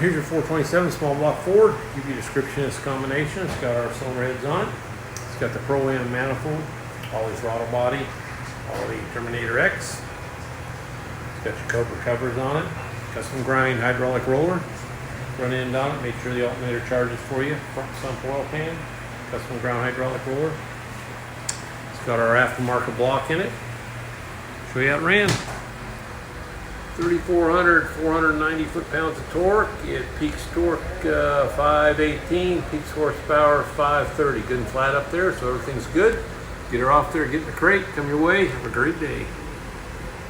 Here's your 427 small block Ford. Give you a description of this combination. It's got our cylinder heads on it. It's got the Pro-Am manifold, Holley throttle body, Holley Terminator X. It's got your Cobra covers on it. Custom grind hydraulic roller. Run end on it. Make sure the alternator charges for you. Front sump oil pan. Custom ground hydraulic roller. It's got our aftermarket block in it. Show you how it ran. 3,400, 490 foot-pounds of torque. It peaks torque 518, peaks horsepower 530. Good and flat up there, so everything's good. Get her off there, get in the crate, come your way. Have a great day.